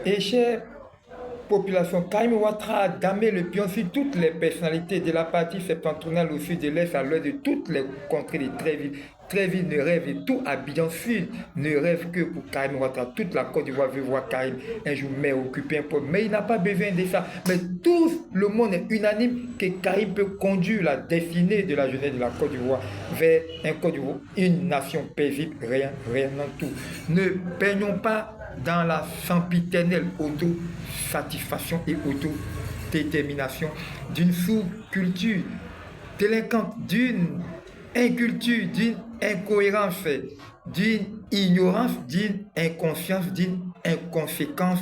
Et chère population, Karim Ouattara a damé le pion sur toutes les personnalités de la partie septentrionale au sud de l'est à l'ouest de toutes les contrées de Tréville. Tréville ne rêve et tout Abidjan Sud ne rêve que pour Karim Ouattara. Toute la Côte d'Ivoire veut voir Karim un jour mais occuper un poste. Mais il n'a pas besoin de ça. Mais tout le monde est unanime que Karim peut conduire la destinée de la jeunesse de la Côte d'Ivoire vers un Côte d'Ivoire, une nation paisible, rien en tout. Ne baignons pas dans la sempiternelle autosatisfaction et autodétermination d'une sous-culture délinquante, d'une inculture, d'une incohérence, d'une ignorance, d'une inconscience, d'une inconséquence,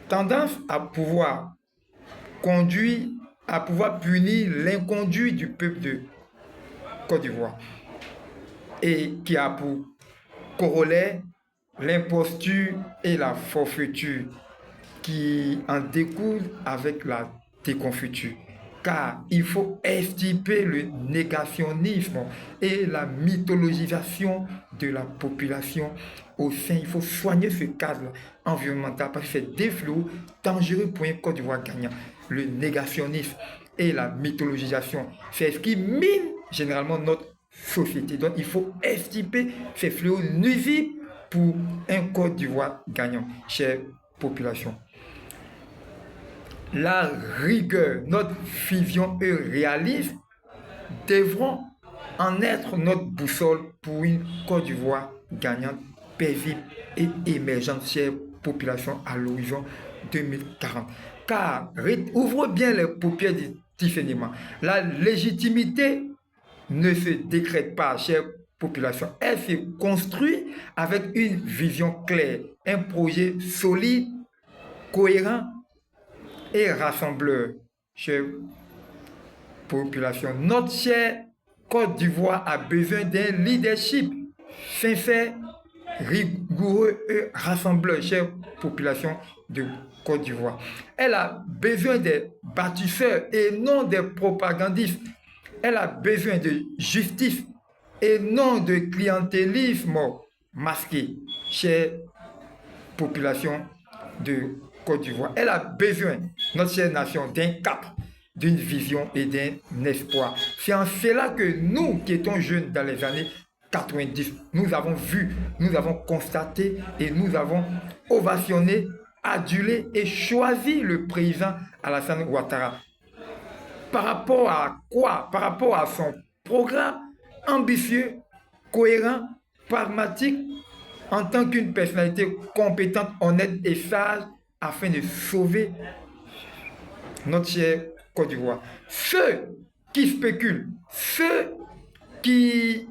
tendance à pouvoir conduire, à pouvoir punir l'inconduit du peuple de Côte d'Ivoire et qui a pour corollaire l'imposture et la forfaiture qui en découlent avec la déconfiture. Car il faut extirper le négationnisme et la mythologisation de la population au sein. Il faut soigner ce cadre environnemental parce que c'est des fléaux dangereux pour un Côte d'Ivoire gagnant. Le négationnisme et la mythologisation, c'est ce qui mine généralement notre société. Donc il faut extirper ces fléaux nuisibles pour un Côte d'Ivoire gagnant, chère population. La rigueur, notre vision et réalisme devront en être notre boussole pour une Côte d'Ivoire gagnante, paisible et émergente, chère population, à l'horizon 2040. Car, ouvrez bien les paupières du discernement. La légitimité ne se décrète pas, chère population. Elle se construit avec une vision claire, un projet solide, cohérent et rassembleur. Chère population, notre chère Côte d'Ivoire a besoin d'un leadership sincère, rigoureux et rassembleur, chère population de Côte d'Ivoire. Elle a besoin des bâtisseurs et non des propagandistes. Elle a besoin de justice et non de clientélisme masqué, chère population de Côte d'Ivoire. Elle a besoin, notre chère nation, d'un cap, d'une vision et d'un espoir. C'est en cela que nous, qui étions jeunes dans les années 90, nous avons vu, nous avons constaté et nous avons ovationné, adulé et choisi le président Alassane Ouattara. Par rapport à quoi? Par rapport à son programme ambitieux, cohérent, pragmatique, en tant qu'une personnalité compétente, honnête et sage, afin de sauver notre chère Côte d'Ivoire. Ceux qui spéculent, ceux qui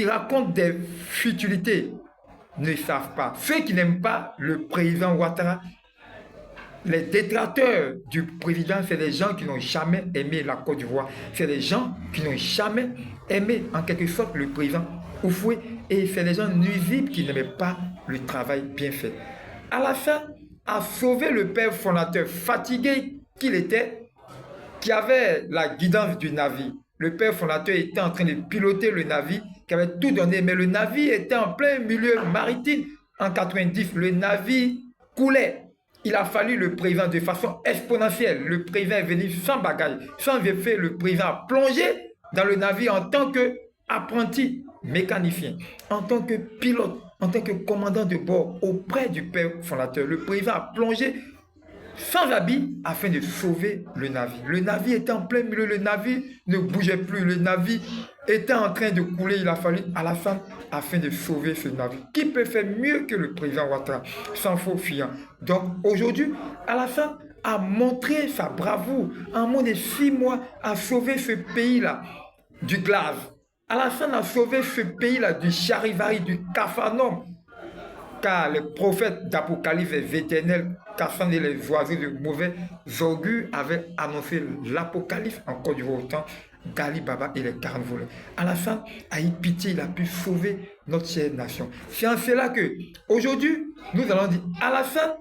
racontent des futilités ne savent pas. Ceux qui n'aiment pas le président Ouattara, les détracteurs du président, c'est des gens qui n'ont jamais aimé la Côte d'Ivoire. C'est des gens qui n'ont jamais aimé, en quelque sorte, le président Houphouët. Et c'est des gens nuisibles qui n'aimaient pas le travail bien fait. Alassane a sauvé le père fondateur, fatigué qu'il était, qui avait la guidance du navire. Le père fondateur était en train de piloter le navire, qui avait tout donné, mais le navire était en plein milieu maritime. En 90, le navire coulait. Il a fallu le président de façon exponentielle. Le président est venu sans bagage, sans effet. Le président a plongé dans le navire en tant qu'apprenti mécanicien, en tant que pilote, en tant que commandant de bord auprès du père fondateur. Le président a plongé sans habit afin de sauver le navire. Le navire était en plein milieu, le navire ne bougeait plus, le navire était en train de couler. Il a fallu Alassane afin de sauver ce navire. Qui peut faire mieux que le président Ouattara, sans faux fiant? Donc aujourd'hui, Alassane a montré sa bravoure en moins de 6 mois à sauver ce pays-là du glaive. Alassane a sauvé ce pays-là du charivari, du capharnaüm. Car les prophètes d'Apocalypse éternels, cassant les oiseaux de mauvais augures, avaient annoncé l'Apocalypse en Côte d'Ivoire au temps d'Ali Baba et les 40 voleurs. Alassane a eu pitié, il a pu sauver notre chère nation. C'est en cela que, aujourd'hui, nous allons dire, Alassane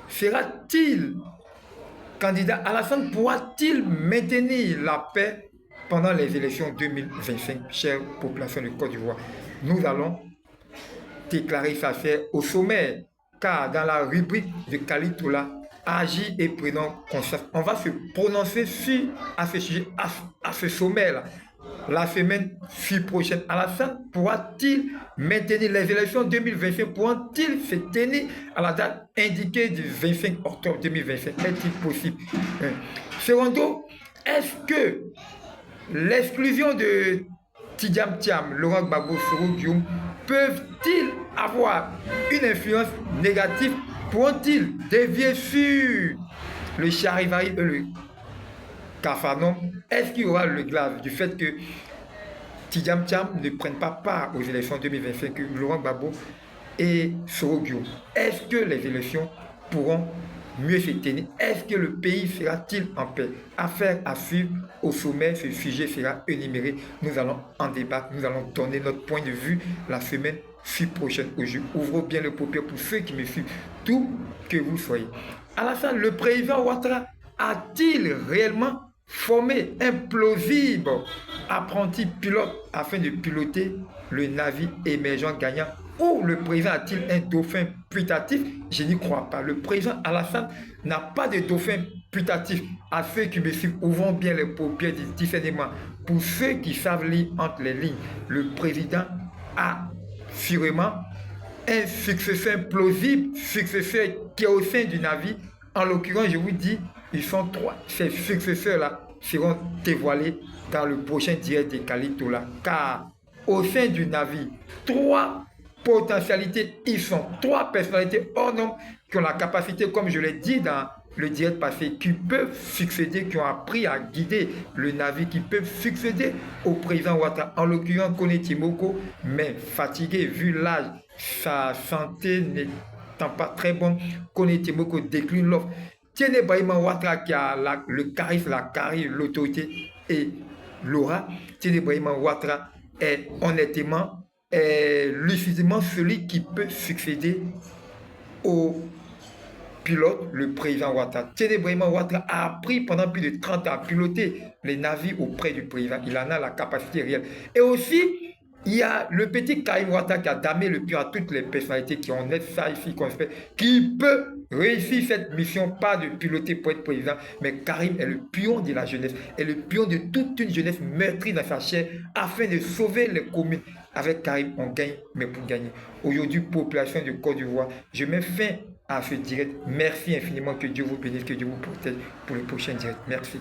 sera-t-il candidat? Alassane pourra-t-il maintenir la paix pendant les élections 2025, chère population de Côte d'Ivoire? Nous allons déclaré sa chair au sommet, car dans la rubrique de Kalitola, agis et prenons conscience. On va se prononcer à ce sujet, à ce sommet-là. La semaine prochaine, Alassane pourra-t-il maintenir les élections 2025? Pourra-t-il se tenir à la date indiquée du 25 octobre 2025? Est-il possible? Secondo, est-ce que l'exclusion de Tidjam Thiam, Laurent Gbagbo, Soro Guillaume peuvent-ils avoir une influence négative? Pourront-ils dévier sur le charivari et le Kafanom? Est-ce qu'il y aura le glaive du fait que Tidjam Thiam ne prenne pas part aux élections 2025, que Laurent Gbagbo et Soro Guillaume? Est-ce que les élections pourront mieux se tenir? Est-ce que le pays sera-t-il en paix? Affaire à suivre au sommet, ce sujet sera énuméré. Nous allons en débattre, nous allons donner notre point de vue la semaine prochaine. Aujourd'hui, ouvrons bien le paupières pour ceux qui me suivent, d'où que vous soyez. Alassane, le président Ouattara a-t-il réellement formé un plausible apprenti pilote afin de piloter le navire émergent gagnant? Ou le président a-t-il un dauphin putatif? Je n'y crois pas. Le président Alassane n'a pas de dauphin putatif. À ceux qui me suivent, ouvrons bien les paupières du discernement. Pour ceux qui savent lire entre les lignes, le président a sûrement un successeur plausible, successeur qui est au sein du navire. En l'occurrence, je vous dis, ils sont trois. Ces successeurs-là seront dévoilés dans le prochain direct de Kalitola. Car au sein du navire, trois potentialités, ils sont trois personnalités hors nombre qui ont la capacité, comme je l'ai dit dans le direct passé, qui peuvent succéder, qui ont appris à guider le navire, qui peuvent succéder au président Ouattara. En l'occurrence, Kone Timoko, mais fatigué, vu l'âge, sa santé n'étant pas très bonne, Kone Timoko décline l'offre. Tiene Brahima Ouattara qui a le charisme, la carrière, l'autorité et l'aura. Tiene Brahima Ouattara est honnêtement, lucidement celui qui peut succéder au pilote, le président Ouattara. Tiene Brahima Ouattara a appris pendant plus de 30 ans à piloter les navires auprès du président. Il en a la capacité réelle. Et aussi, il y a le petit Karim Ouattara qui a damé le pion à toutes les personnalités qui ont net ça ici, qui peut réussir cette mission, pas de piloter pour être président, mais Karim est le pion de la jeunesse, est le pion de toute une jeunesse meurtrie dans sa chair afin de sauver les communes. Avec Karim, on gagne, mais pour gagner. Aujourd'hui, population de Côte d'Ivoire, je mets fin à ce direct. Merci infiniment, que Dieu vous bénisse, que Dieu vous protège pour le prochain direct. Merci.